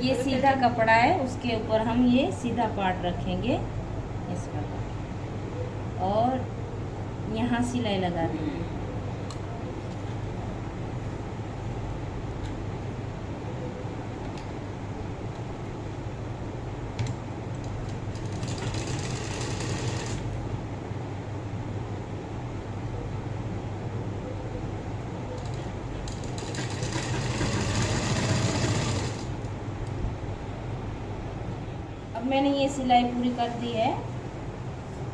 ये सीधा कपड़ा है, उसके ऊपर हम ये सीधा पार्ट रखेंगे इस पर और यहाँ सिलाई लगा देंगे। अब मैंने ये सिलाई पूरी कर दी है।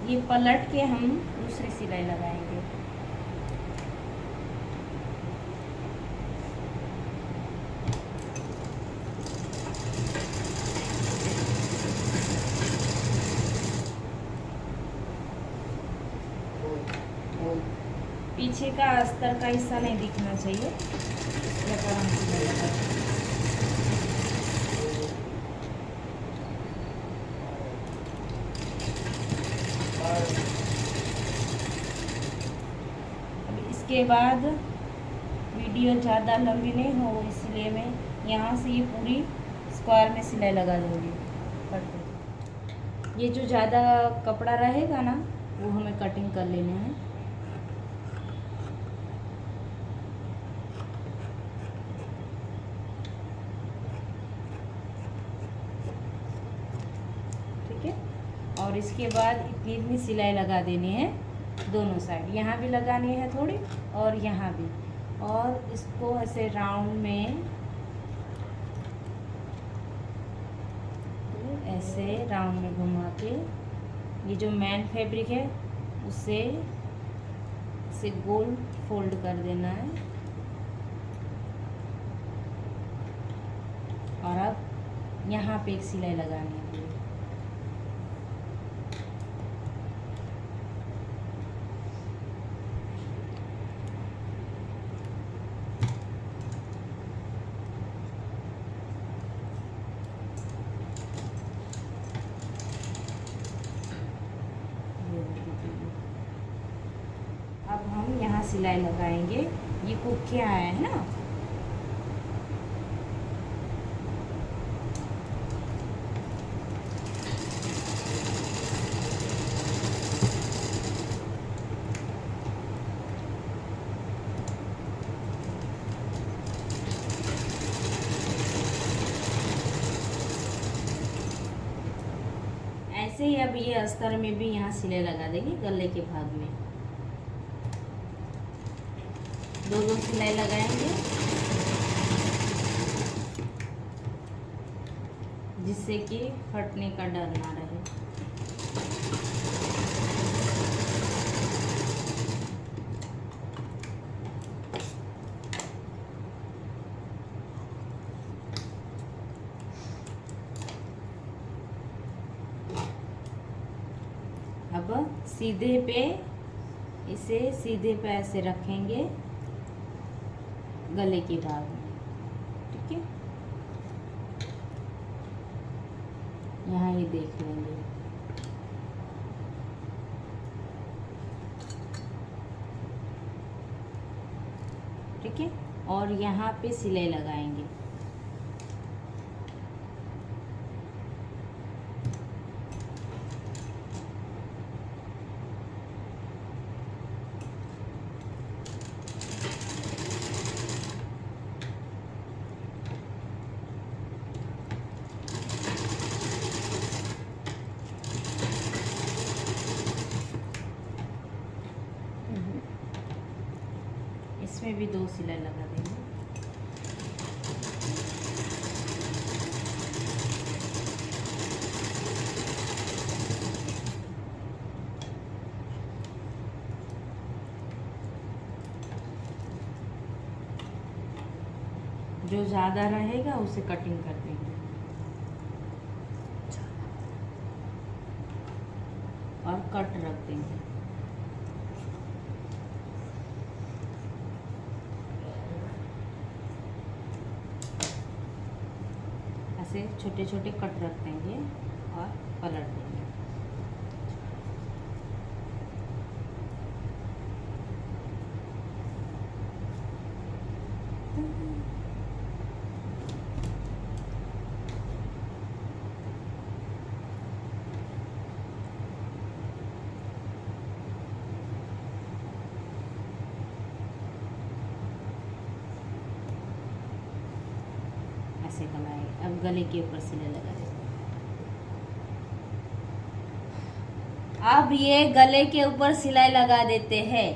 ये पलट के हम दूसरी सिलाई लगाएंगे। पीछे का अस्तर का हिस्सा नहीं दिखना चाहिए, इस प्रकार हम सिलाई लगाएंगे। इसके बाद वीडियो ज़्यादा लंबी नहीं हो, इसलिए मैं यहाँ से ये पूरी स्क्वायर में सिलाई लगा दूँगी। ये जो ज़्यादा कपड़ा रहेगा ना, वो हमें कटिंग कर लेना है। ठीक है, और इसके बाद इतनी सिलाई लगा देनी है दोनों साइड। यहाँ भी लगानी है थोड़ी और यहाँ भी, और इसको ऐसे राउंड में ऐसे राउंड में घुमा के ये जो मेन फैब्रिक है उससे इसे गोल फोल्ड कर देना है। और अब यहाँ पे एक सिलाई लगानी है। अब हम यहाँ सिलाई लगाएंगे। ये कुक्कियाँ है ना, ऐसे ही अब ये अस्तर में भी यहाँ सिलाई लगा देंगे गले के भाग में। दो सिलाई लगाएंगे जिससे कि फटने का डर ना रहे। अब सीधे पे इसे सीधे पे ऐसे रखेंगे गले के भाग में। ठीक है, यहाँ ये देख लेंगे। ठीक है, और यहाँ पे सिलाई लगाएंगे। इसमें भी 2 सिलाई लगा देंगे। जो ज़्यादा रहेगा उसे कटिंग कर देंगे और कट रख देंगे। ऐसे छोटे छोटे कट रख देंगे और पलट देंगे। ऐसे बनाएंगे। अब गले के ऊपर सिलाई लगा देते हैं। अब ये गले के ऊपर सिलाई लगा देते हैं।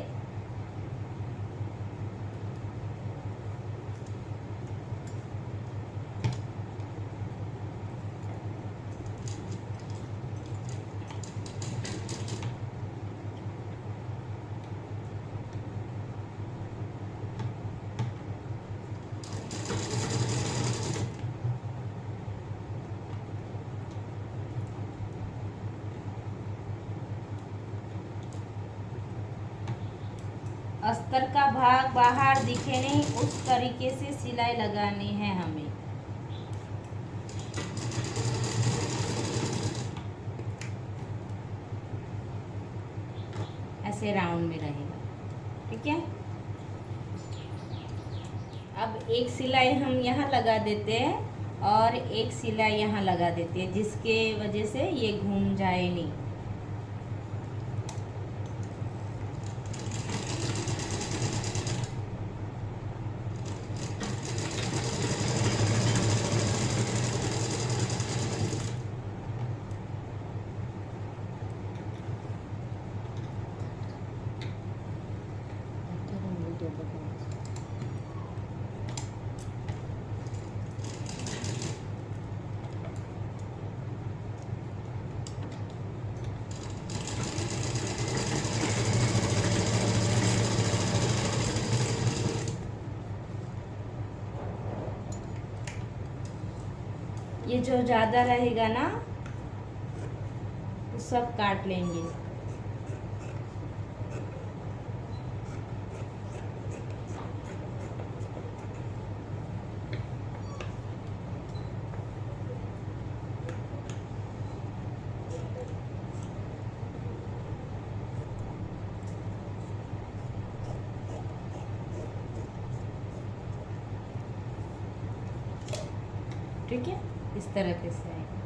अस्तर का भाग बाहर दिखे नहीं, उस तरीके से सिलाई लगानी है हमें। ऐसे राउंड में रहेगा, ठीक है। अब एक सिलाई हम यहाँ लगा देते हैं और एक सिलाई यहाँ लगा देते हैं, जिसके वजह से ये घूम जाए नहीं। ये जो ज़्यादा रहेगा ना, तो सब काट लेंगे। ठीक है, इस तरह से आएगा।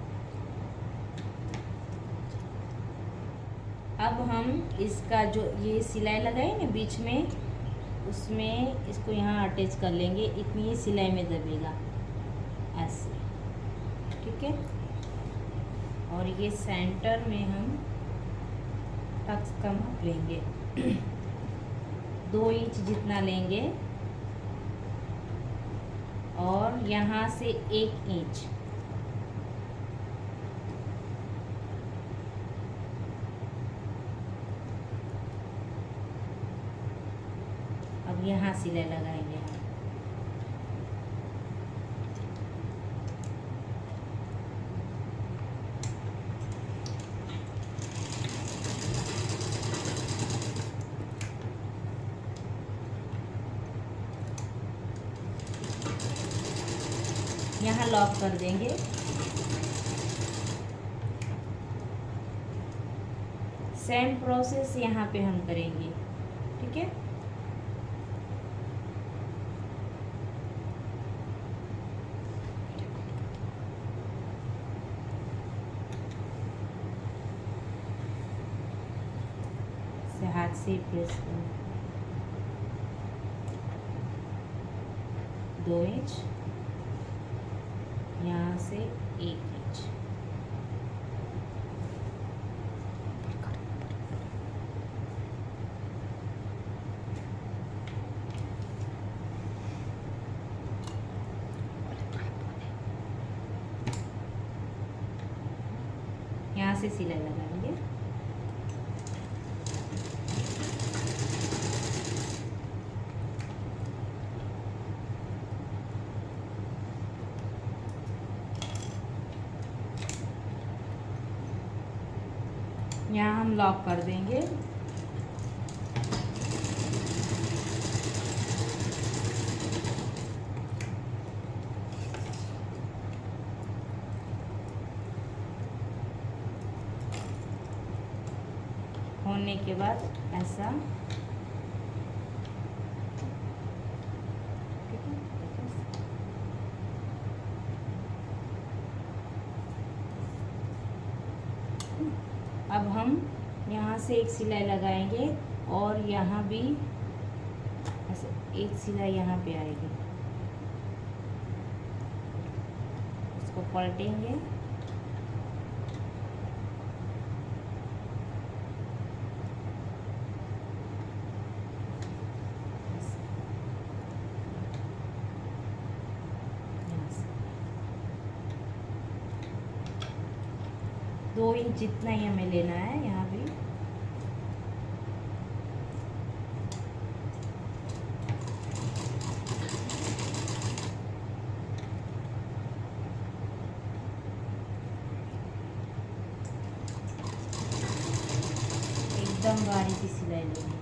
अब हम इसका जो ये सिलाई लगाई ना बीच में, उसमें इसको यहाँ अटैच कर लेंगे। इतनी ही सिलाई में दबेगा ऐसे, ठीक है। और ये सेंटर में हम टक्स का माप लेंगे 2 इंच जितना लेंगे और यहाँ से 1 इंच। अब यहाँ सिलाई लगाएंगे हम। यहाँ लॉक कर देंगे। सेम प्रोसेस यहाँ पे हम करेंगे, ठीक है। हाथ से प्रेस करें 2 इंच, यहाँ से 1 इंच। यहाँ से सिलाई लगाएंगे। यहाँ हम लॉक कर देंगे। होने के बाद ऐसा, ठीक है। अब हम यहाँ से एक सिलाई लगाएंगे और यहाँ भी ऐसे एक सिलाई यहाँ पे आएगी। पलटेंगे। दो इंच जितना ही हमें लेना है यहाँ भी। एकदम बारीक सिलाई लेंगे।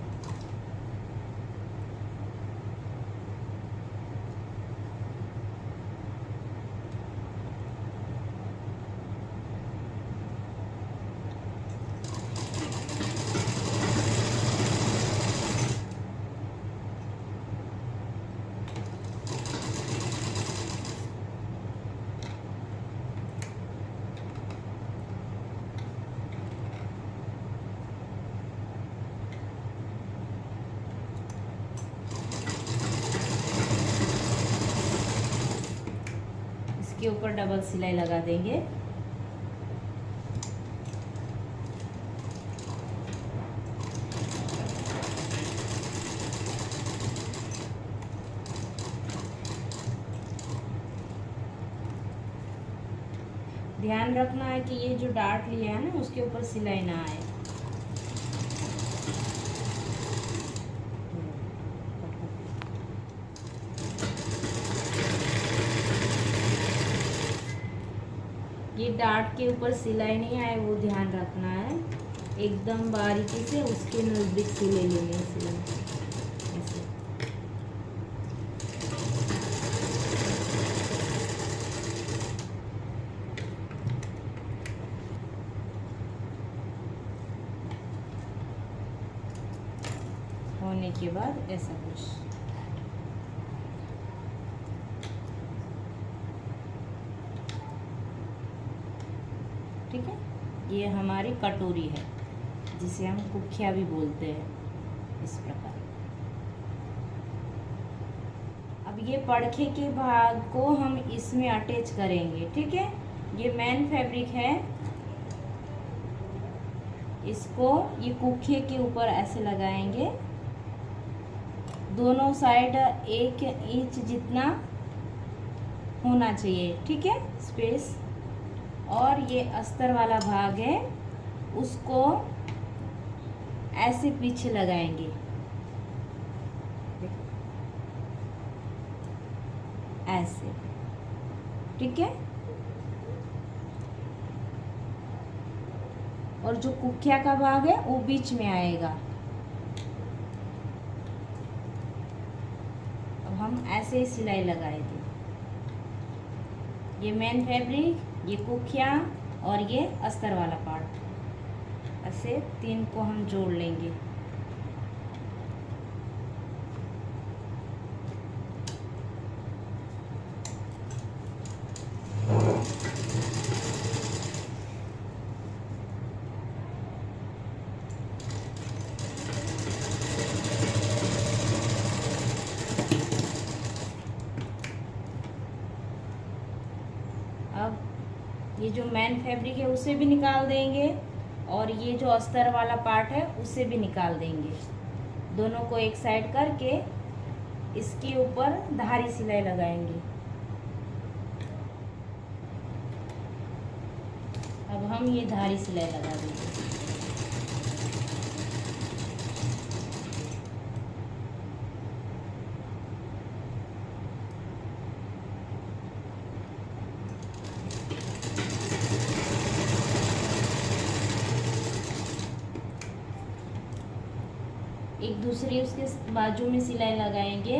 के ऊपर डबल सिलाई लगा देंगे। ध्यान रखना है कि ये जो डार्ट लिया है ना उसके ऊपर सिलाई ना आए। ये डार्ट के ऊपर सिलाई नहीं आए वो ध्यान रखना है। एकदम बारीकी से उसके नज़दीक सिलाई लेनी है, सिलाई ऐसे। होने के बाद ऐसा कुछ ठीक है। ये हमारी कटोरी है जिसे हम कुखिया भी बोलते हैं, इस प्रकार। अब ये पड़खे के भाग को हम इसमें अटैच करेंगे, ठीक है। ये मेन फैब्रिक है, इसको ये कुखिए के ऊपर ऐसे लगाएंगे। दोनों साइड 1 इंच जितना होना चाहिए, ठीक है, स्पेस। और ये अस्तर वाला भाग है उसको ऐसे पीछे लगाएंगे, ऐसे, ठीक है। और जो कुखिया का भाग है वो बीच में आएगा। अब हम ऐसे ही सिलाई लगाएंगे। ये मेन फैब्रिक, ये कुखिया और ये अस्तर वाला पार्ट, ऐसे 3 को हम जोड़ लेंगे। अब ये जो मेन फैब्रिक है उसे भी निकाल देंगे और ये जो अस्तर वाला पार्ट है उसे भी निकाल देंगे। दोनों को एक साइड करके इसके ऊपर धारी सिलाई लगाएंगे। अब हम ये धारी सिलाई लगा देंगे। एक दूसरी उसके बाजू में सिलाई लगाएंगे।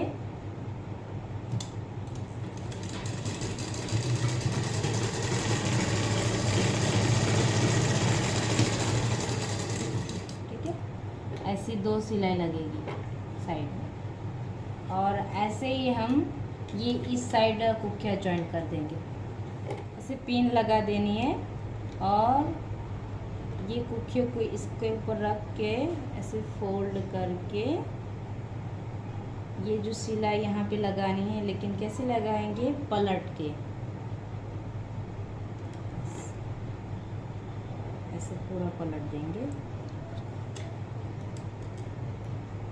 ठीक है, ऐसी 2 सिलाई लगेगी साइड में। और ऐसे ही हम ये इस साइड कुखिया जॉइंट कर देंगे। ऐसे पिन लगा देनी है और ये कुखियों को इसके ऊपर रख के ऐसे फोल्ड करके ये जो सिलाई यहाँ पे लगानी है, लेकिन कैसे लगाएंगे, पलट के। ऐसे पूरा पलट देंगे,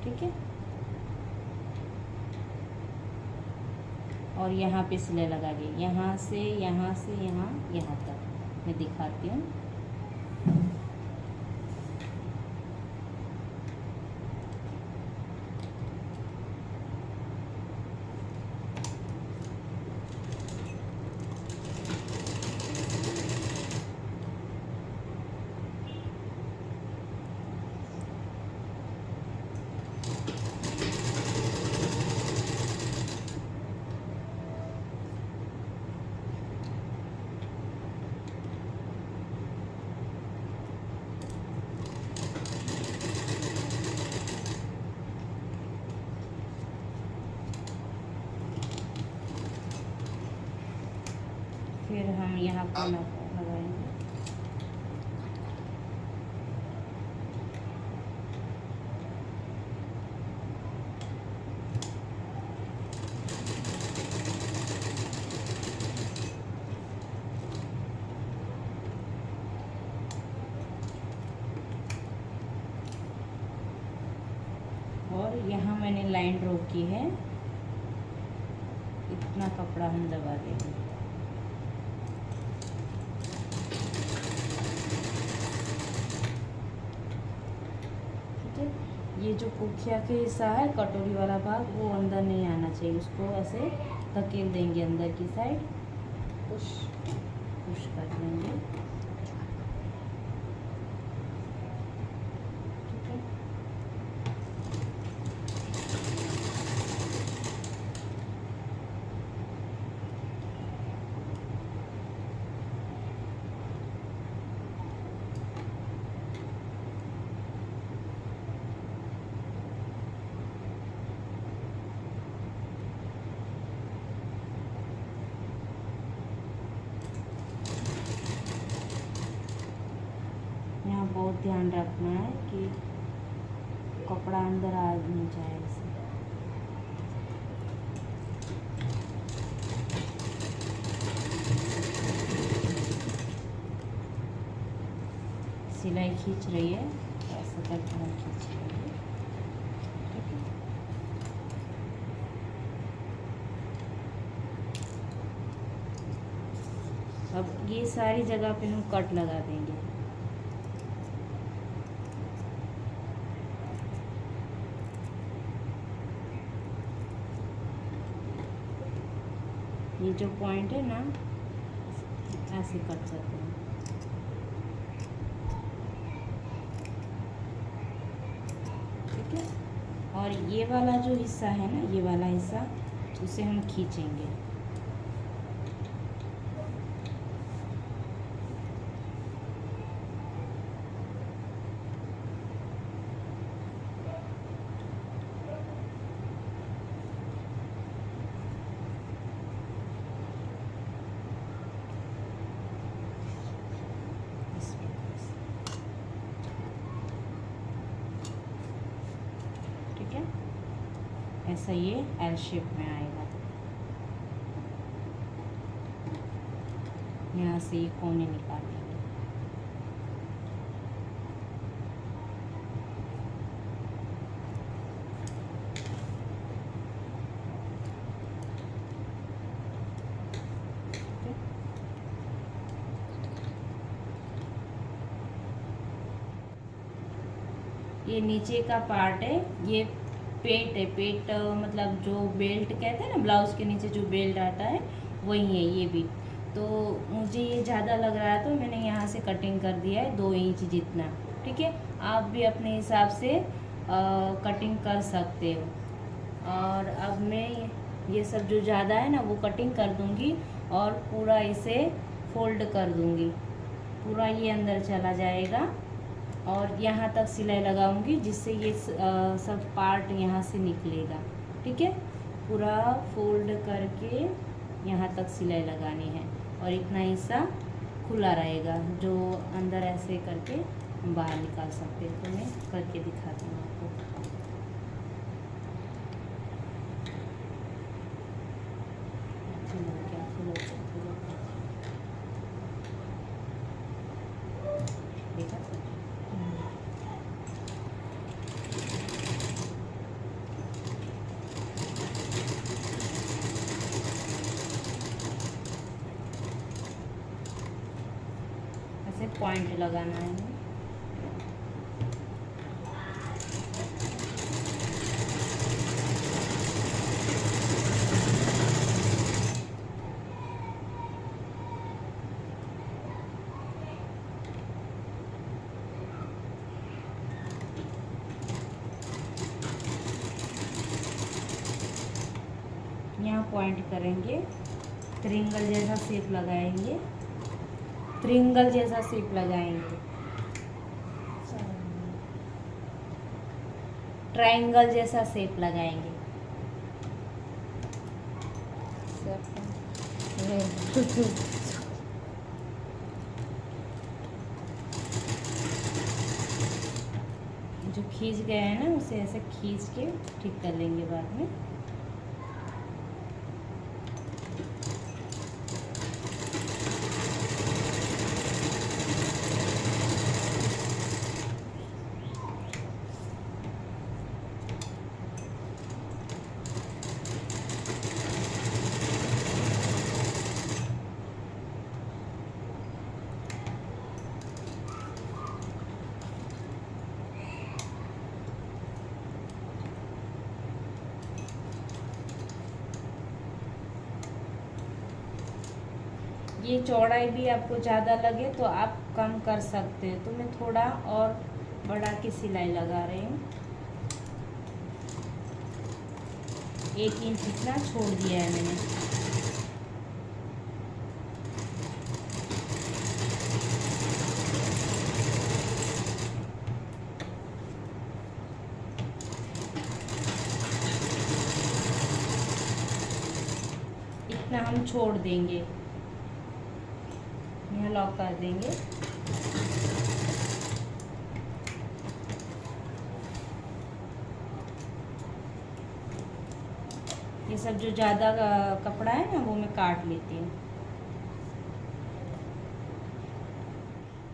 ठीक है। और यहाँ पे सिलाई लगा दी, यहाँ से यहाँ तक मैं दिखाती हूँ। फिर हम यहाँ पर लगाएंगे। और यहाँ मैंने लाइन ड्रॉ की है, इतना कपड़ा हम दबा देंगे। ये जो पुखिया के हिस्सा है, कटोरी वाला भाग, वो अंदर नहीं आना चाहिए, उसको ऐसे धकेल देंगे अंदर की साइड, पुश कर देंगे, ठीक है। यहाँ बहुत ध्यान रखना है कि कपड़ा अंदर आ नहीं जाए इसे। सिलाई खींच रही है, ऐसा करके हम खींच रही है, ठीक है। अब ये सारी जगह पे हम कट लगा देंगे। ये जो पॉइंट है ना, ऐसे कट करते हैं, ठीक है। और ये वाला जो हिस्सा है ना, ये वाला हिस्सा, उसे हम खींचेंगे। ऐसा ये एल शेप में आएगा। यहाँ से ये कोने निकाल लेंगे। ये नीचे का पार्ट है, ये पेट है। पेट मतलब जो बेल्ट कहते हैं ना, ब्लाउज के नीचे जो बेल्ट आता है वही है ये भी। तो मुझे ये ज़्यादा लग रहा है तो मैंने यहाँ से कटिंग कर दिया है 2 इंच जितना, ठीक है। आप भी अपने हिसाब से कटिंग कर सकते हो। और अब मैं ये सब जो ज़्यादा है ना वो कटिंग कर दूँगी और पूरा इसे फोल्ड कर दूँगी, पूरा ये अंदर चला जाएगा। और यहाँ तक सिलाई लगाऊंगी जिससे ये सब पार्ट यहाँ से निकलेगा, ठीक है। पूरा फोल्ड करके यहाँ तक सिलाई लगानी है और इतना हिस्सा खुला रहेगा, जो अंदर ऐसे करके बाहर निकाल सकते हैं। तो मैं करके दिखाती हूँ आपको। ऐसे पॉइंट लगाना है। यहाँ पॉइंट करेंगे, त्रिंगल जैसा शेप लगाएंगे, त्रिंगल जैसा शेप लगाएंगे, ट्रायंगल जैसा शेप लगाएंगे। जो खींच गया है ना उसे ऐसे खींच के ठीक कर लेंगे बाद में। ये चौड़ाई भी आपको ज़्यादा लगे तो आप कम कर सकते हैं, तो मैं थोड़ा और बढ़ा के सिलाई लगा रही हूँ। 1 इंच इतना छोड़ दिया है मैंने। इतना हम छोड़ देंगे, यहाँ लॉक कर देंगे। ये सब जो ज़्यादा कपड़ा है ना वो मैं काट लेती हूँ।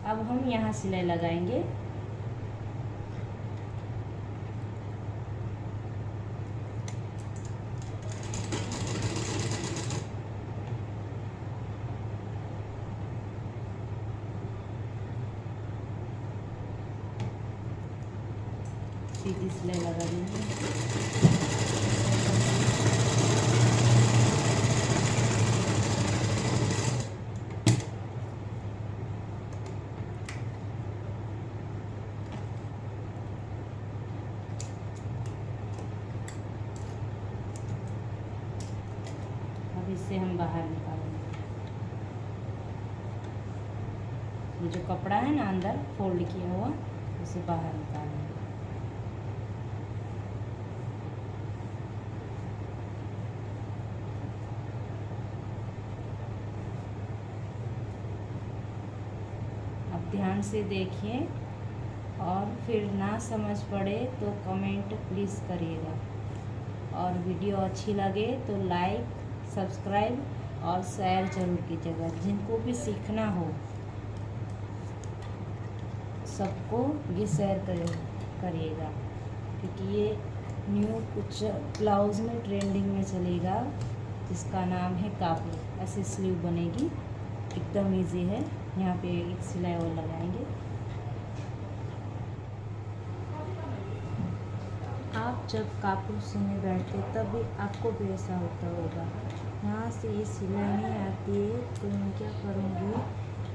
अब हम यहाँ सिलाई लगाएंगे। सीधी सिलाई लगा देंगे। अब इससे हम बाहर निकालेंगे। ये जो कपड़ा है ना अंदर फोल्ड किया हुआ उसे बाहर निकालेंगे। ध्यान से देखिए और फिर ना समझ पड़े तो कमेंट प्लीज़ करिएगा, और वीडियो अच्छी लगे तो लाइक, सब्सक्राइब और शेयर ज़रूर कीजिएगा। जिनको भी सीखना हो सबको ये शेयर करिएगा, क्योंकि ये न्यू कुछ ब्लाउज़ में ट्रेंडिंग में चलेगा जिसका नाम है कापू। ऐसे स्लीव बनेगी, एकदम इजी है। यहाँ पे एक सिलाई और लगाएंगे। आप जब कापू सीने बैठते तब भी आपको भी ऐसा होता होगा। यहाँ से ये सिलाई नहीं आती है तो मैं क्या करूँगी,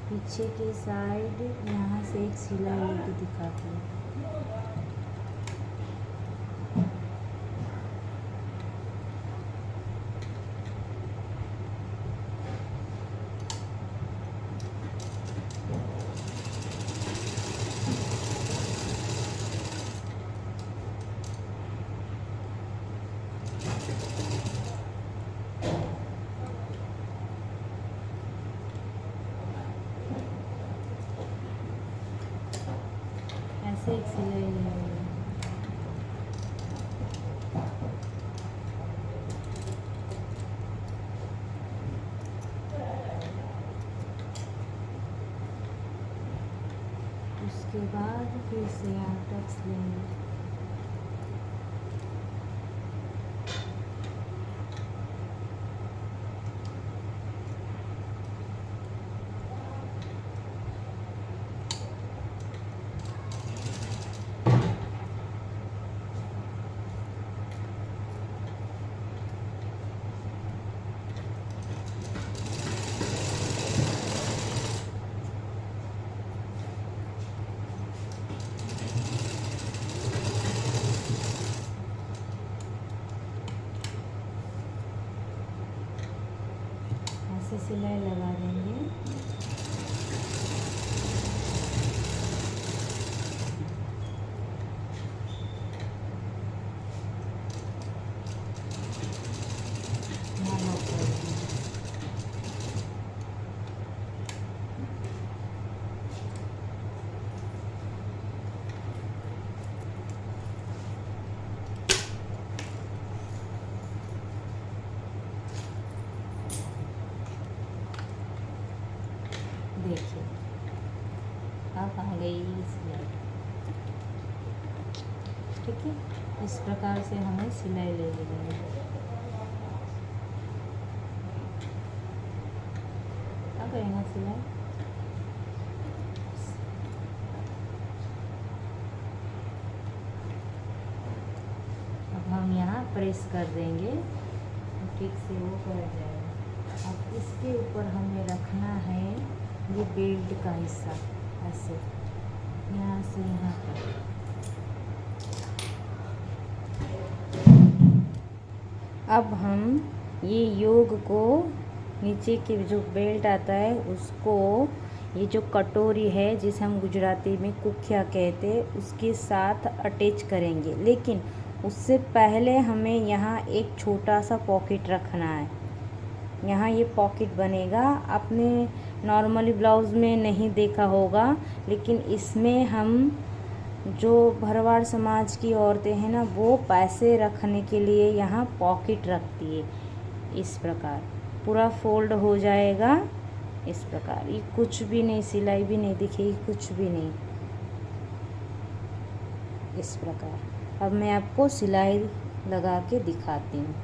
पीछे के साइड यहाँ से एक सिलाई लेके दिखाती हूँ। ऐसे एक सिलाई लगाएंगे। उसके बाद फिर से यहाँ टक्स लेंगे। देखिए अब आ गई सिलाई। ठीक है, इस प्रकार से हमें सिलाई ले लेनी है। आ गई ना सिलाई। अब हम यहाँ प्रेस कर देंगे तो ठीक से वो कर जाएगा। अब इसके ऊपर हमें रखना है ये बेल्ट का हिस्सा, ऐसे यहाँ से यहाँ तक। अब हम ये योग को नीचे के जो बेल्ट आता है उसको, ये जो कटोरी है जिसे हम गुजराती में कुख्या कहते हैं, उसके साथ अटैच करेंगे। लेकिन उससे पहले हमें यहाँ एक छोटा सा पॉकेट रखना है। यहाँ ये पॉकेट बनेगा, आपने नॉर्मली ब्लाउज़ में नहीं देखा होगा, लेकिन इसमें हम जो भरवाड़ समाज की औरतें हैं ना, वो पैसे रखने के लिए यहाँ पॉकेट रखती है। इस प्रकार पूरा फोल्ड हो जाएगा इस प्रकार। ये कुछ भी नहीं, सिलाई भी नहीं दिखेगी, कुछ भी नहीं, इस प्रकार। अब मैं आपको सिलाई लगा के दिखाती हूँ।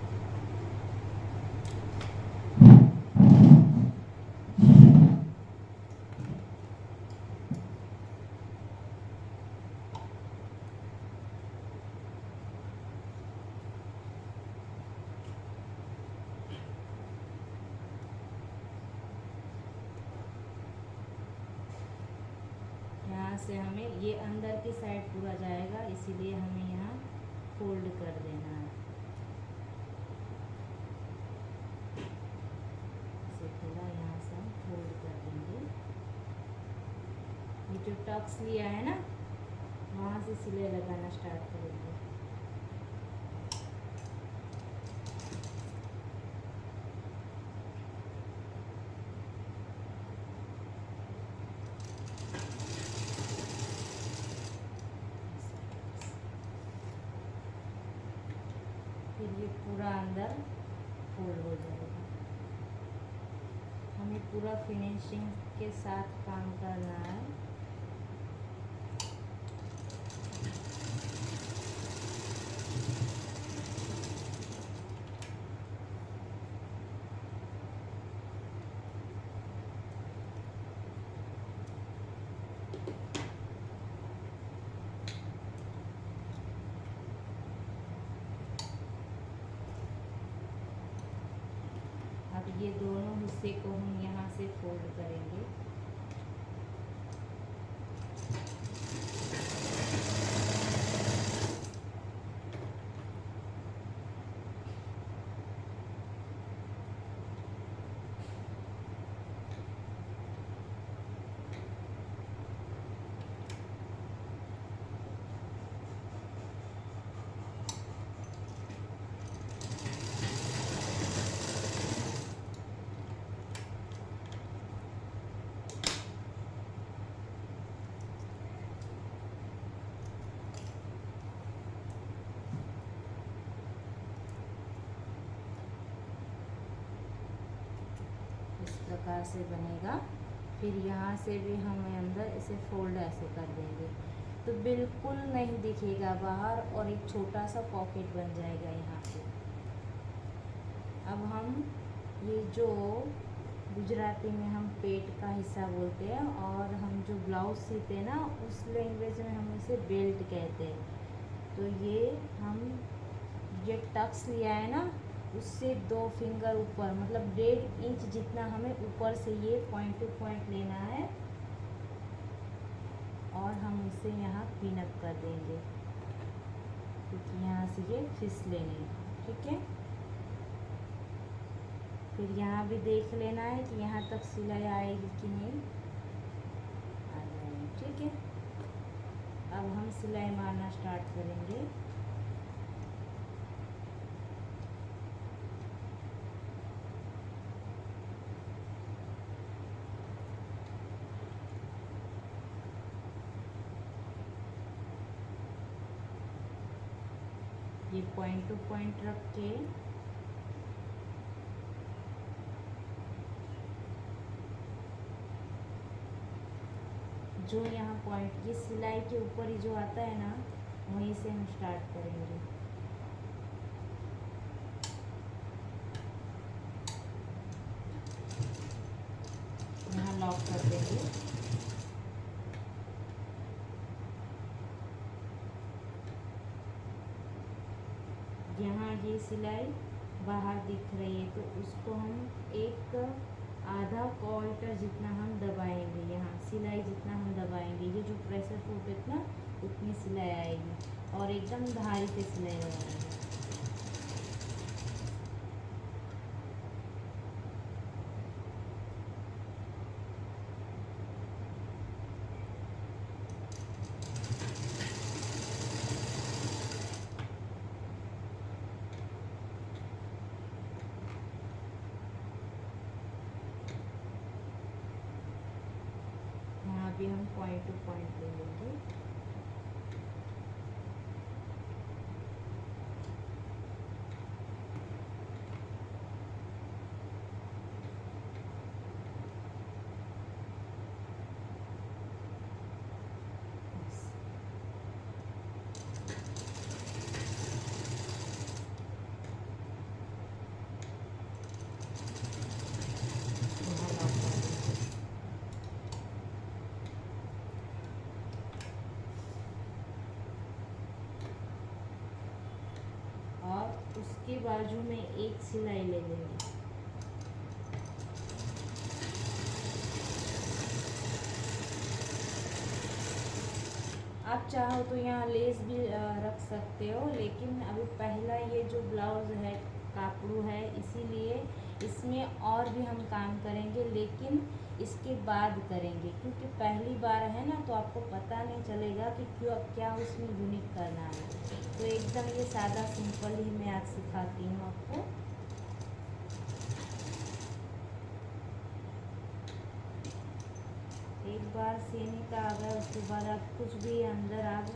यहाँ से हमें ये अंदर की साइड पूरा जाएगा, इसीलिए हमें यहाँ फोल्ड कर देना है। इसे थोड़ा यहाँ से हम फोल्ड कर देंगे। ये जो टक्स लिया है ना, वहाँ से सिलाई लगाना स्टार्ट करेंगे। फिर ये पूरा अंदर फोल्ड हो जाएगा। हमें पूरा फिनिशिंग के साथ काम करना है। अब ये दोनों हिस्से को हम यहाँ से फोल्ड करेंगे। प्रकार से बनेगा। फिर यहाँ से भी हम अंदर इसे फोल्ड ऐसे कर देंगे तो बिल्कुल नहीं दिखेगा बाहर, और एक छोटा सा पॉकेट बन जाएगा यहाँ पे। अब हम ये जो गुजराती में हम पेट का हिस्सा बोलते हैं, और हम जो ब्लाउज सीते हैं ना, उस लैंग्वेज में हम इसे बेल्ट कहते हैं। तो ये हम ये टक्स लिया है ना, उससे 2 फिंगर ऊपर, मतलब 1.5 इंच जितना हमें ऊपर से ये पॉइंट टू पॉइंट लेना है, और हम इसे यहाँ पिन अप कर देंगे क्योंकि यहाँ से ये फिसले नहीं। ठीक है, फिर यहाँ भी देख लेना है कि यहाँ तक सिलाई आएगी कि नहीं, आ जाएगी। ठीक है, अब हम सिलाई मारना स्टार्ट करेंगे। ये पॉइंट टू पॉइंट रख के जो यहाँ पॉइंट, ये सिलाई के ऊपर ही जो आता है ना, वहीं से हम स्टार्ट करेंगे। यहाँ लॉक कर देंगे। यहाँ ये सिलाई बाहर दिख रही है तो उसको हम एक आधा क्वार्टर जितना हम दबाएंगे। यहाँ सिलाई जितना हम दबाएंगे, ये जो प्रेशर फुट इतना उतनी सिलाई आएगी और एकदम धारी पे सिलाई लगाएंगे। अभी हम पॉइंट टू पॉइंट ले लेंगे। उसके बाजू में एक सिलाई ले लेंगे। आप चाहो तो यहाँ लेस भी रख सकते हो, लेकिन अभी पहला ये जो ब्लाउज है कापड़ू है, इसीलिए इसमें और भी हम काम करेंगे, लेकिन इसके बाद करेंगे, क्योंकि पहली बार है ना, तो आपको पता नहीं चलेगा कि क्या उसमें यूनिक करना है। तो एकदम ये सादा सिंपल ही मैं आज सिखाती हूँ आपको। एक बार सीने का आ गया, उसके बाद आप कुछ भी अंदर आप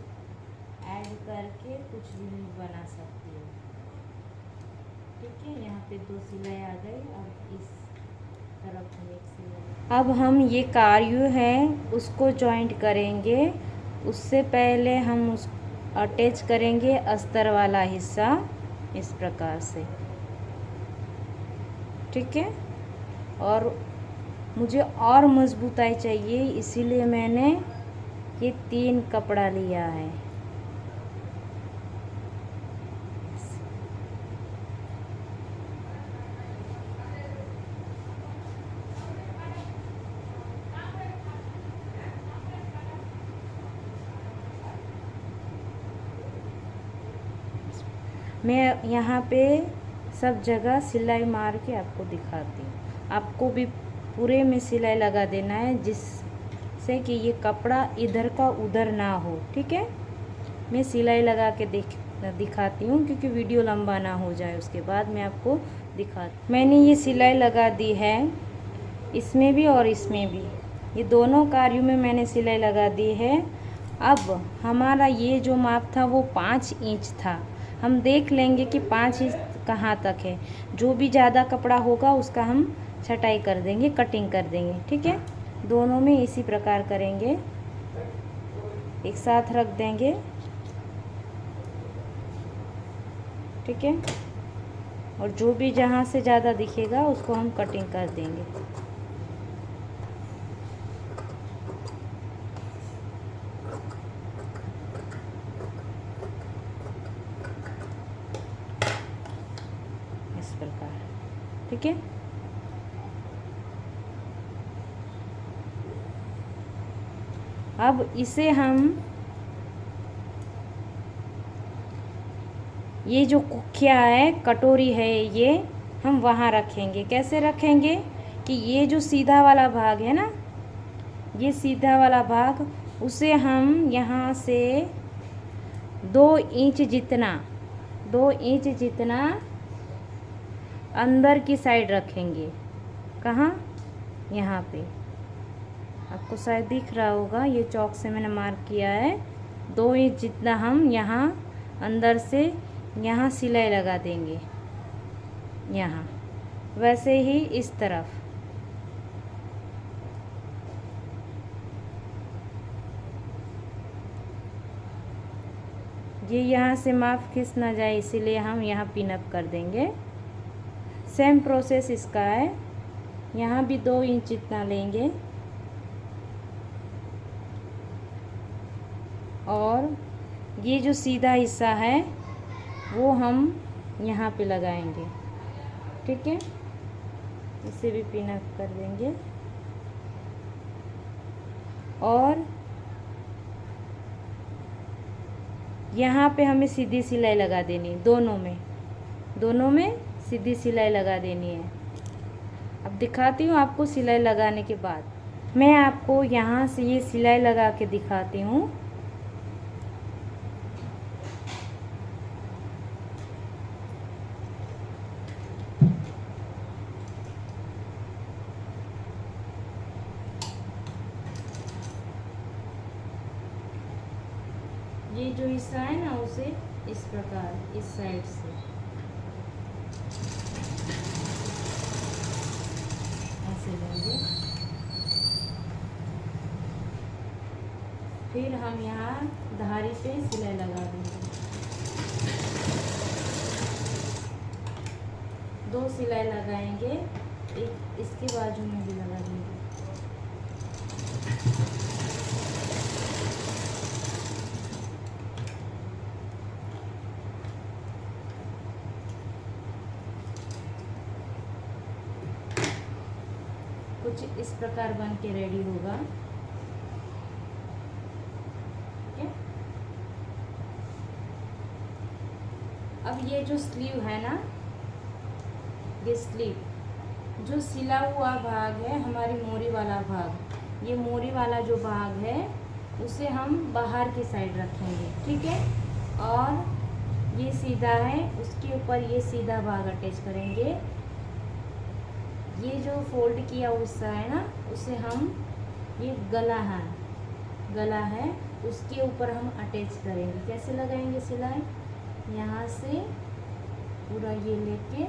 ऐड करके कुछ भी बना सकते हो। ठीक है, यहाँ पे 2 सिलाई आ गई। अब इस तरफ हम एक सिलाई, अब हम ये कार्य है उसको जॉइंट करेंगे। उससे पहले हम उस अटैच करेंगे अस्तर वाला हिस्सा इस प्रकार से। ठीक है, और मुझे और मजबूताई चाहिए, इसीलिए मैंने ये 3 कपड़ा लिया है। मैं यहाँ पे सब जगह सिलाई मार के आपको दिखाती हूँ। आपको भी पूरे में सिलाई लगा देना है, जिससे कि ये कपड़ा इधर का उधर ना हो। ठीक है, मैं सिलाई लगा के दिखाती हूँ, क्योंकि वीडियो लंबा ना हो जाए, उसके बाद मैं आपको दिखाती। मैंने ये सिलाई लगा दी है, इसमें भी और इसमें भी, ये दोनों कार्यों में मैंने सिलाई लगा दी है। अब हमारा ये जो माप था वो 5 इंच था। हम देख लेंगे कि 5 इंच कहाँ तक है। जो भी ज़्यादा कपड़ा होगा उसका हम छटाई कर देंगे, कटिंग कर देंगे। ठीक है, दोनों में इसी प्रकार करेंगे, एक साथ रख देंगे। ठीक है, और जो भी जहाँ से ज़्यादा दिखेगा उसको हम कटिंग कर देंगे। इस प्रकार। ठीक है, अब इसे हम ये जो कुखिया है, कटोरी है, ये हम वहाँ रखेंगे। कैसे रखेंगे कि ये जो सीधा वाला भाग है ना, ये सीधा वाला भाग, उसे हम यहाँ से 2 इंच जितना अंदर की साइड रखेंगे। कहाँ? यहाँ पे आपको शायद दिख रहा होगा, ये चौक से मैंने मार्क किया है। 2 इंच जितना हम यहाँ अंदर से यहाँ सिलाई लगा देंगे, यहाँ। वैसे ही इस तरफ ये यहाँ से माप खिंच ना जाए इसीलिए हम यहाँ पिन अप कर देंगे। सेम प्रोसेस इसका है। यहाँ भी 2 इंच जितना लेंगे और ये जो सीधा हिस्सा है वो हम यहाँ पे लगाएंगे। ठीक है, इसे भी पिन अप कर देंगे और यहाँ पे हमें सीधी सिलाई लगा देनी, दोनों में सीधी सिलाई लगा देनी है। अब दिखाती हूँ आपको सिलाई लगाने के बाद। मैं आपको यहाँ से ये सिलाई लगा के दिखाती हूँ। ये जो हिस्सा है ना उसे इस प्रकार इस साइड से ऐसे लेंगे। फिर हम यहाँ धारी पे सिलाई लगा देंगे। 2 सिलाई लगाएंगे, एक इसके बाजू में भी लगा देंगे। कुछ इस प्रकार बन के रेडी होगा। ठीक है, अब ये जो स्लीव है ना, ये स्लीव जो सिला हुआ भाग है हमारी मोरी वाला भाग, ये मोरी वाला जो भाग है उसे हम बाहर की साइड रखेंगे। ठीक है, और ये सीधा है, उसके ऊपर ये सीधा भाग अटैच करेंगे। ये जो फोल्ड किया हिस्सा है ना उसे हम, ये गला है उसके ऊपर हम अटैच करेंगे। कैसे लगाएंगे सिलाई, यहाँ से पूरा ये लेके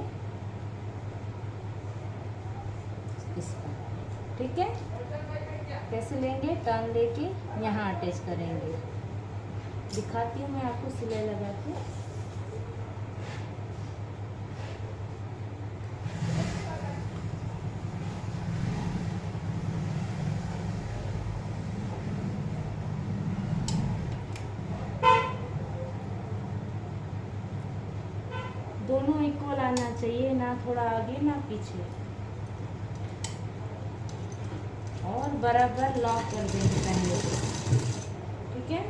इस पर। ठीक है, कैसे लेंगे, टर्न लेके यहाँ अटैच करेंगे। दिखाती हूँ मैं आपको सिलाई लगा के। दोनों इक्वल आना चाहिए, ना थोड़ा आगे ना पीछे, और बराबर लॉक कर देंगे पहले से। ठीक है,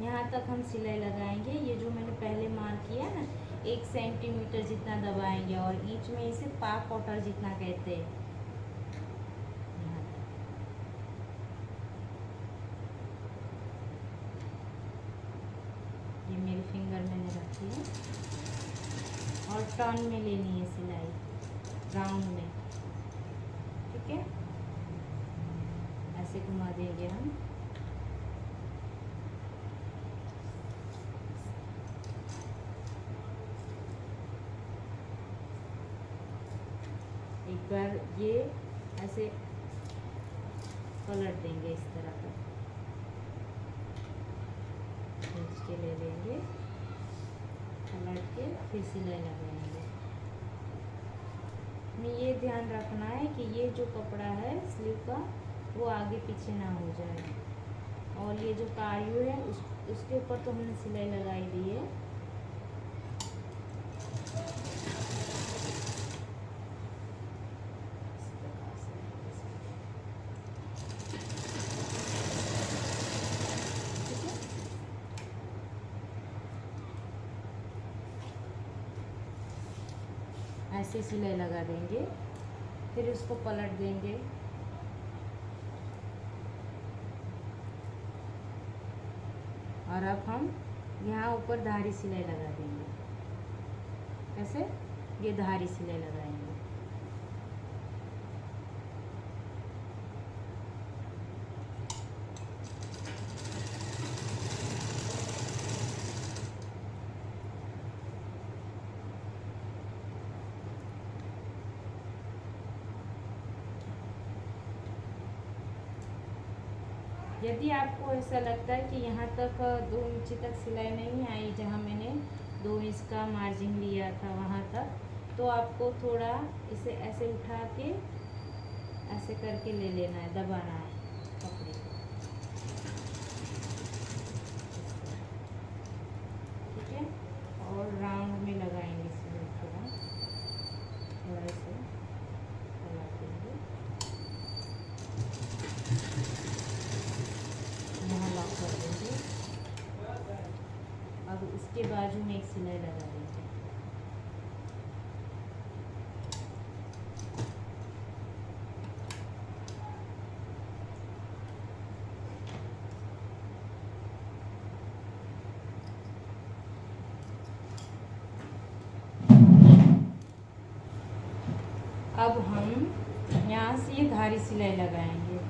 यहाँ तक हम सिलाई लगाएंगे। ये जो मैंने पहले मार्क किया ना 1 सेंटीमीटर जितना दबाएंगे और इंच में इसे पाक क्वार्टर जितना कहते हैं। ये मेरी फिंगर मैंने रखी है और टर्न में लेनी है सिलाई, राउंड में। ठीक है, ऐसे घुमा देंगे हम। एक बार ये ऐसे पलट देंगे इस तरह का, खींच के ले लेंगे, पलट के फिर सिलाई लगाएंगे। हमें ये ध्यान रखना है कि ये जो कपड़ा है स्लीव का वो आगे पीछे ना हो जाए। और ये जो कायू है उसके ऊपर तो हमने सिलाई लगाई दी है। ऐसे सिलाई लगा देंगे, फिर उसको पलट देंगे। और अब हम यहाँ ऊपर धारी सिलाई लगा देंगे। कैसे, ये धारी सिलाई लगाएंगे। यदि आपको ऐसा लगता है कि यहाँ तक 2 इंच तक सिलाई नहीं आई, जहाँ मैंने 2 इंच का मार्जिन लिया था वहाँ तक, तो आपको थोड़ा इसे ऐसे उठा के ऐसे करके ले लेना है, दबाना है कपड़े को, ठीक है। और राउंड में लगाएंगे सिलाई, थोड़ा थोड़ा ऐसे लगा देंगे, यहाँ लॉक कर देंगे। अब इसके बाजू में एक सिलाई लगा देंगे। अब हम यहाँ से ये धारी सिलाई लगाएंगे।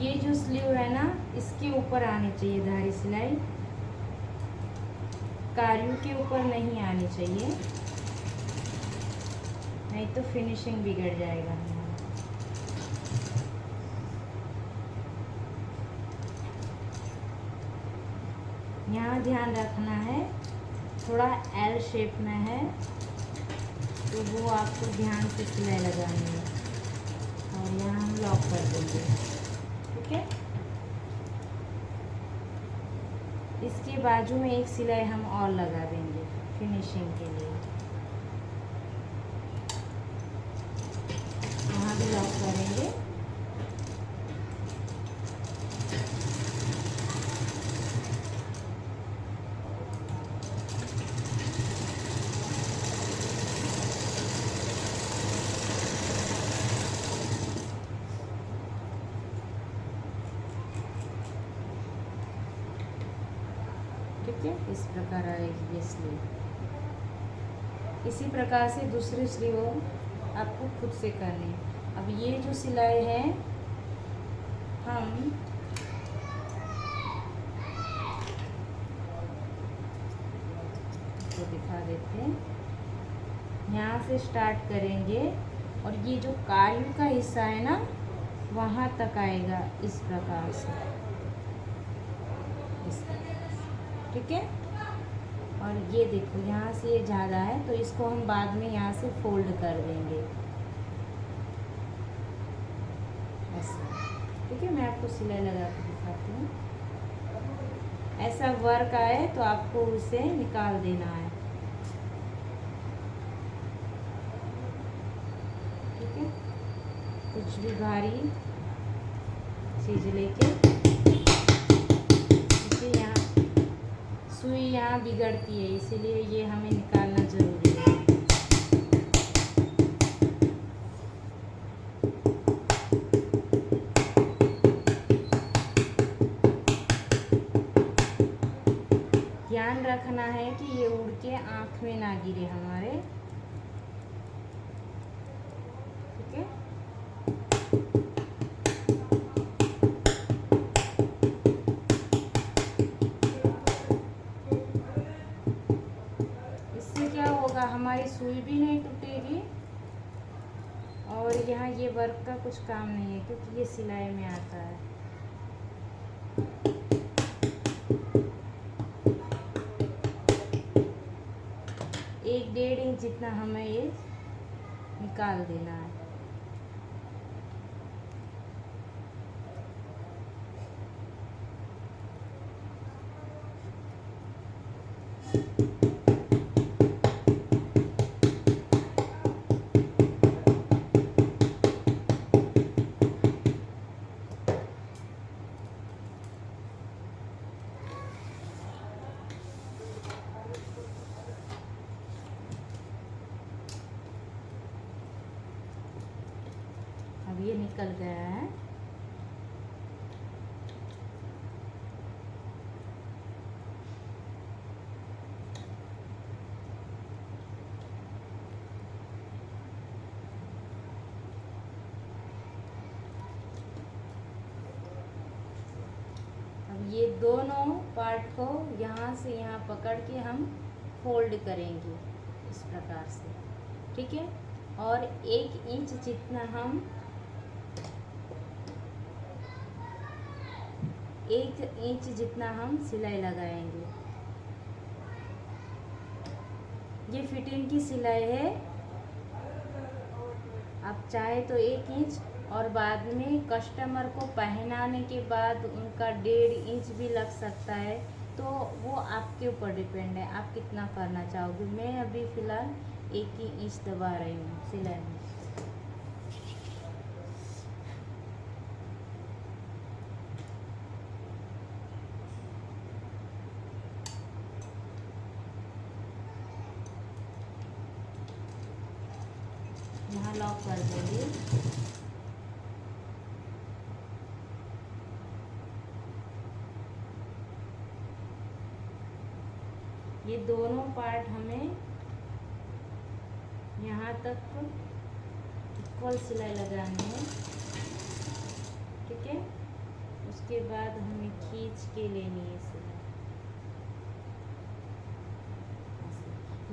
ये जो स्लीव है ना, इसके ऊपर आनी चाहिए धारी सिलाई, कारियों के ऊपर नहीं आनी चाहिए, नहीं तो फिनिशिंग बिगड़ जाएगा। यहाँ ध्यान रखना है, थोड़ा एल शेप में है तो वो आपको ध्यान से सिलाई लगानी है। और यहाँ हम लॉक कर देंगे, ठीक है। इसके बाजू में एक सिलाई हम और लगा देंगे फिनिशिंग के लिए, यहाँ भी लॉक करेंगे। ठीक है, इस प्रकार आएगी ये स्लीव। इसी प्रकार से दूसरी स्लीव आपको खुद से करनी है। अब ये जो सिलाई है हम तो दिखा देते हैं, यहाँ से स्टार्ट करेंगे और ये जो कारियों का हिस्सा है ना, वहाँ तक आएगा इस प्रकार से, ठीक है। और ये देखो यहाँ से ये ज़्यादा है तो इसको हम बाद में यहाँ से फोल्ड कर देंगे ऐसे, ठीक है। मैं आपको सिलाई लगा के दिखाती हूँ। ऐसा वर्क आए तो आपको उसे निकाल देना है, ठीक है। कुछ भी भारी चीज़ लेके, सुई यहाँ बिगड़ती है, इसीलिए ये हमें निकालना ज़रूरी है। ध्यान रखना है कि ये उड़ के आँख में ना गिरे हमारे, ठीक है। हमारी सुई भी नहीं टूटेगी और यहाँ ये वर्क का कुछ काम नहीं है क्योंकि ये सिलाई में आता है। एक 1.5 इंच जितना हमें ये निकाल देना है। अब ये निकल गया है। दोनों पार्ट को यहाँ से यहाँ पकड़ के हम फोल्ड करेंगे इस प्रकार से, ठीक है। और 1 इंच जितना हम 1 इंच जितना हम सिलाई लगाएंगे। ये फिटिंग की सिलाई है, आप चाहे तो 1 इंच, और बाद में कस्टमर को पहनाने के बाद उनका 1.5 इंच भी लग सकता है, तो वो आपके ऊपर डिपेंड है आप कितना करना चाहोगे। मैं अभी फ़िलहाल 1 ही इंच दबा रही हूँ सिलाई में। यहाँ लॉक कर देंगे। ये दोनों पार्ट हमें यहाँ तक इक्वल सिलाई लगानी है, ठीक है। उसके बाद हमें खींच के लेनी है सिलाई।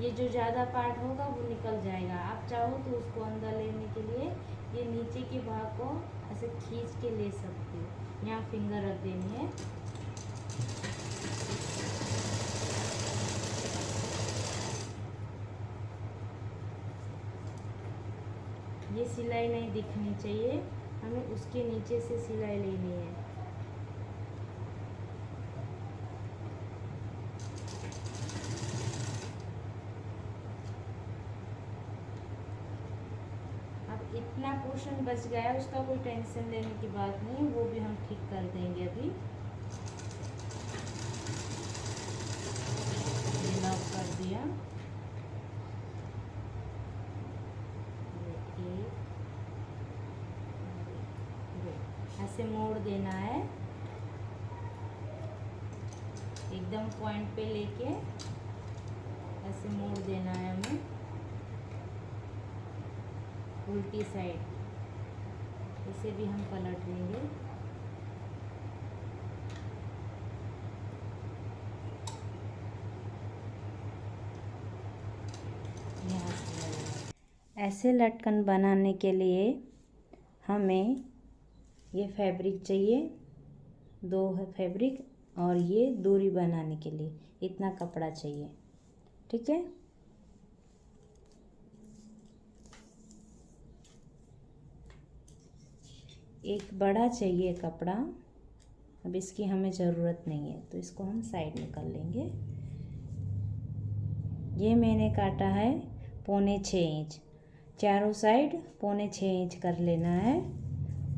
ये जो ज़्यादा पार्ट होगा वो निकल जाएगा। आप चाहो तो उसको अंदर लेने के लिए ये नीचे के भाग को ऐसे खींच के ले सकते हो। यहाँ फिंगर रख देनी है। ये सिलाई नहीं दिखनी चाहिए, हमें उसके नीचे से सिलाई लेनी है। अब इतना पोर्शन बच गया है, उसका कोई टेंशन लेने की बात नहीं, वो भी हम ठीक कर देंगे अभी। ये लॉक कर दिया। ऐसे मोड़ देना है, एकदम पॉइंट पे लेके ऐसे मोड़ देना है हमें उल्टी साइड। इसे भी हम पलट देंगे। ऐसे लटकन बनाने के लिए हमें ये फैब्रिक चाहिए, 2 है फैब्रिक, और ये दूरी बनाने के लिए इतना कपड़ा चाहिए, ठीक है। एक बड़ा चाहिए कपड़ा, अब इसकी हमें ज़रूरत नहीं है तो इसको हम साइड में कर लेंगे। ये मैंने काटा है 6.25 इंच, चारों साइड 6.25 इंच कर लेना है।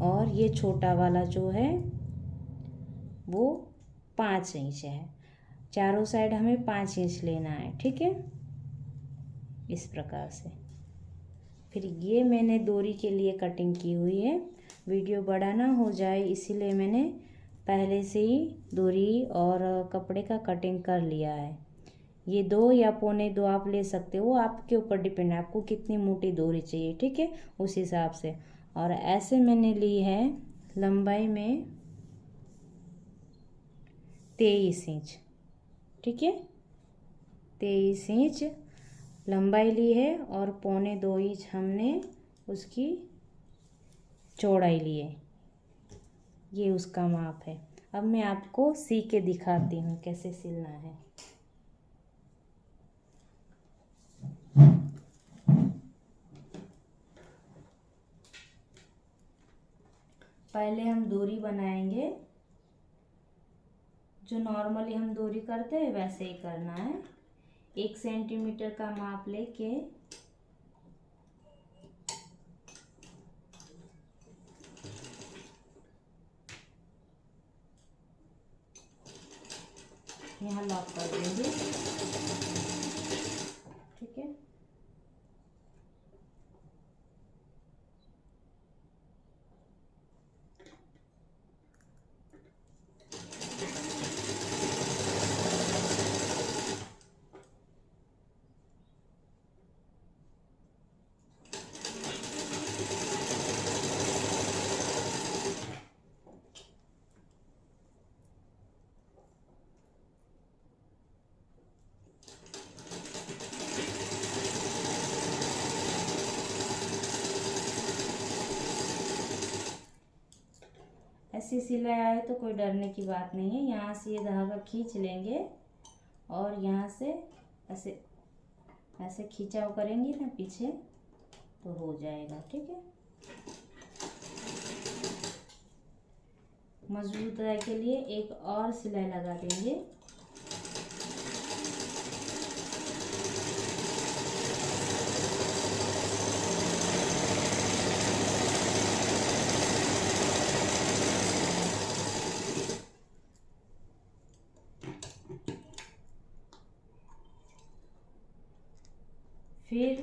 और ये छोटा वाला जो है वो 5 इंच है, चारों साइड हमें 5 इंच लेना है, ठीक है। इस प्रकार से फिर ये मैंने डोरी के लिए कटिंग की हुई है, वीडियो बड़ा ना हो जाए इसीलिए मैंने पहले से ही डोरी और कपड़े का कटिंग कर लिया है। ये 2 या 2.25 आप ले सकते हो, आपके ऊपर डिपेंड है आपको कितनी मोटी डोरी चाहिए, ठीक है, उस हिसाब से। और ऐसे मैंने ली है लंबाई में 23 इंच, ठीक है, 23 इंच लंबाई ली है और 2.25 इंच हमने उसकी चौड़ाई ली है। ये उसका माप है। अब मैं आपको सी के दिखाती हूँ कैसे सिलना है। पहले हम डोरी बनाएंगे, जो नॉर्मली हम डोरी करते हैं वैसे ही करना है। 1 सेंटीमीटर का माप लेके यहाँ लॉक कर देंगे, ठीक है। ऐसी सिलाई आए तो कोई डरने की बात नहीं है। यहाँ से ये धागा खींच लेंगे और यहाँ से ऐसे ऐसे खींचाव करेंगे ना पीछे तो हो जाएगा। ठीक है, मजबूताई के लिए एक और सिलाई लगा देंगे। फिर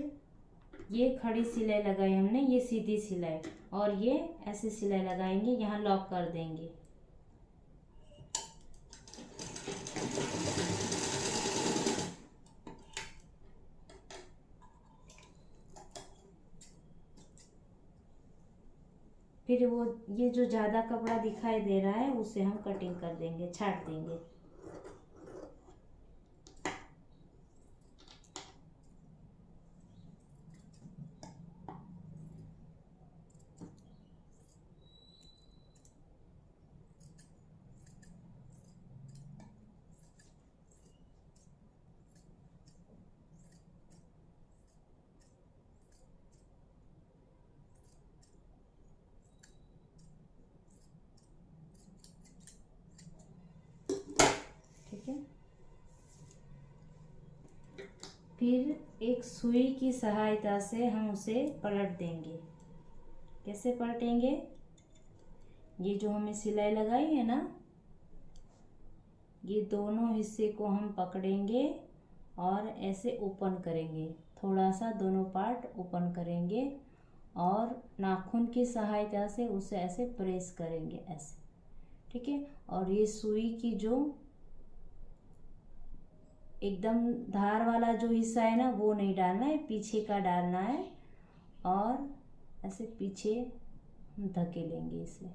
ये खड़ी सिलाई लगाई हमने, ये सीधी सिलाई, और ये ऐसे सिलाई लगाएंगे, यहाँ लॉक कर देंगे। फिर वो ये जो ज़्यादा कपड़ा दिखाई दे रहा है उसे हम कटिंग कर देंगे, छाट देंगे। ठीक है, फिर एक सुई की सहायता से हम उसे पलट देंगे। कैसे पलटेंगे? ये जो हमें सिलाई लगाई है ना, ये दोनों हिस्से को हम पकड़ेंगे और ऐसे ओपन करेंगे, थोड़ा सा दोनों पार्ट ओपन करेंगे और नाखून की सहायता से उसे ऐसे प्रेस करेंगे ऐसे। ठीक है, और ये सुई की जो एकदम धार वाला जो हिस्सा है ना वो नहीं डालना है, पीछे का डालना है और ऐसे पीछे धकेलेंगे इसे।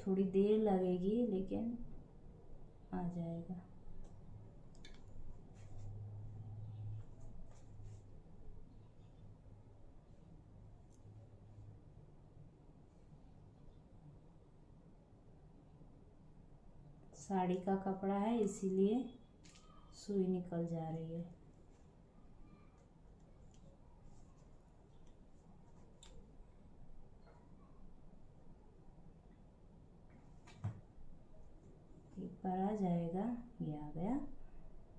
थोड़ी देर लगेगी लेकिन आ जाएगा। साड़ी का कपड़ा है इसीलिए सुई निकल जा रही है। एक बार आ जाएगा, ये आ गया।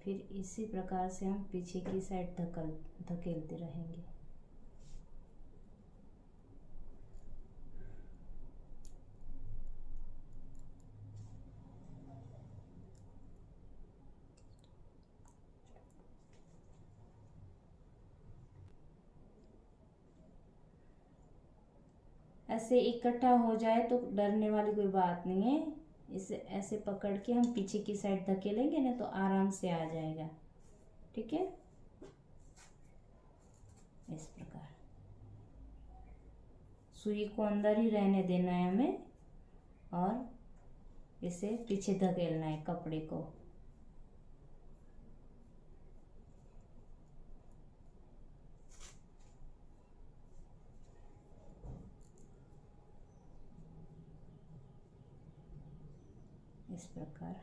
फिर इसी प्रकार से हम पीछे की साइड धकेलते रहेंगे। ऐसे इकट्ठा हो जाए तो डरने वाली कोई बात नहीं है। इसे ऐसे पकड़ के हम पीछे की साइड धकेलेंगे ना तो आराम से आ जाएगा। ठीक है, इस प्रकार सुई को अंदर ही रहने देना है हमें और इसे पीछे धकेलना है कपड़े को। इस प्रकार।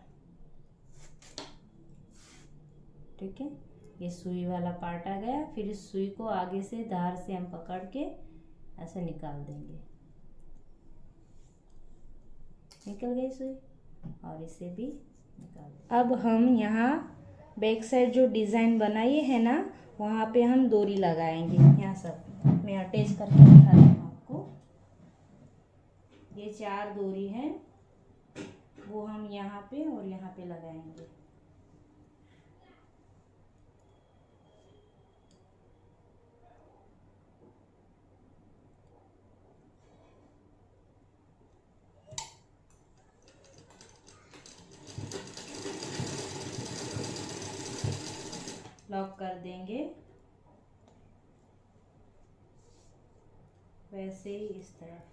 ठीक है, ये सुई वाला पार्ट आ गया। फिर इस सुई को आगे से धार से हम पकड़ के ऐसे निकाल देंगे। निकल गई सुई, और इसे भी निकाल देंगे। अब हम यहाँ बैक साइड जो डिज़ाइन बनाई है ना, वहाँ पे हम डोरी लगाएंगे। यहाँ सब मैं अटैच करके दिखाती हूँ आपको। ये 4 डोरी हैं, वो हम यहाँ पे और यहाँ पे लगाएंगे। लॉक कर देंगे, वैसे ही इस तरफ।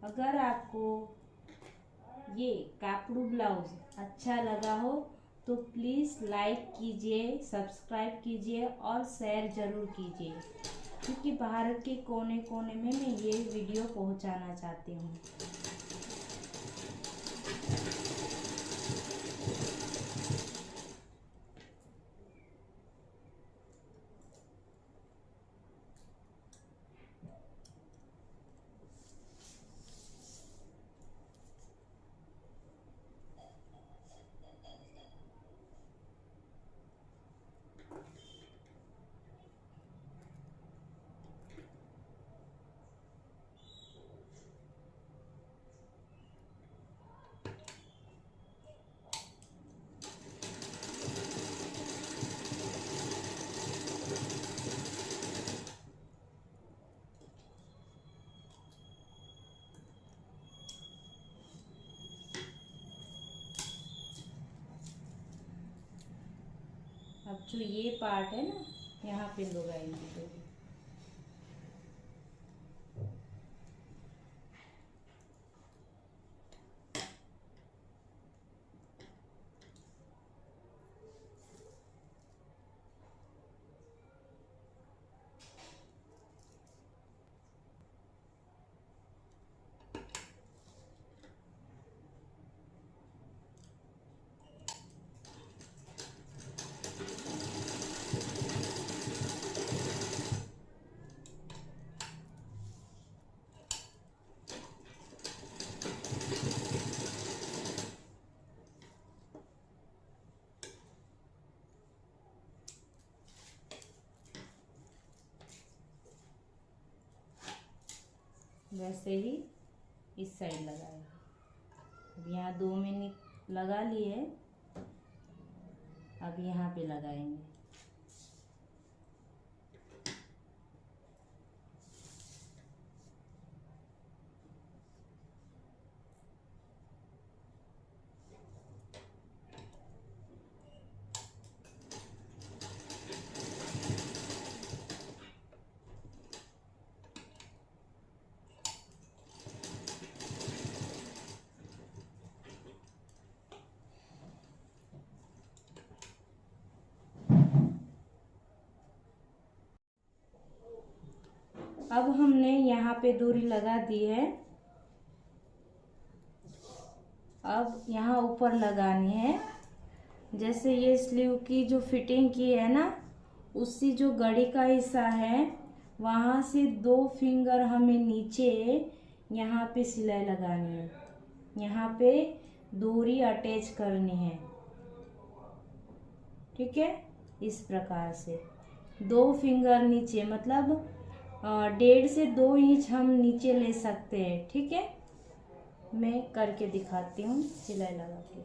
अगर आपको ये कापड़ू ब्लाउज अच्छा लगा हो तो प्लीज़ लाइक कीजिए, सब्सक्राइब कीजिए और शेयर ज़रूर कीजिए, क्योंकि भारत के कोने कोने में मैं ये वीडियो पहुंचाना चाहती हूँ। अब जो ये पार्ट है ना, यहाँ पे लगाएंगे। वैसे ही इस साइड लगाएगा। अब यहाँ 2 मिनट लगा लिए, अब यहाँ पे लगाएंगे। अब हमने यहाँ पे डोरी लगा दी है। अब यहाँ ऊपर लगानी है। जैसे ये स्लीव की जो फिटिंग की है ना, उसकी जो गड़ी का हिस्सा है वहाँ से 2 फिंगर हमें नीचे यहाँ पे सिलाई लगानी है। यहाँ पे डोरी अटैच करनी है, ठीक है। इस प्रकार से 2 फिंगर नीचे, मतलब 1.5 से 2 इंच हम नीचे ले सकते हैं, ठीक है। मैं करके दिखाती हूँ सिलाई लगा के।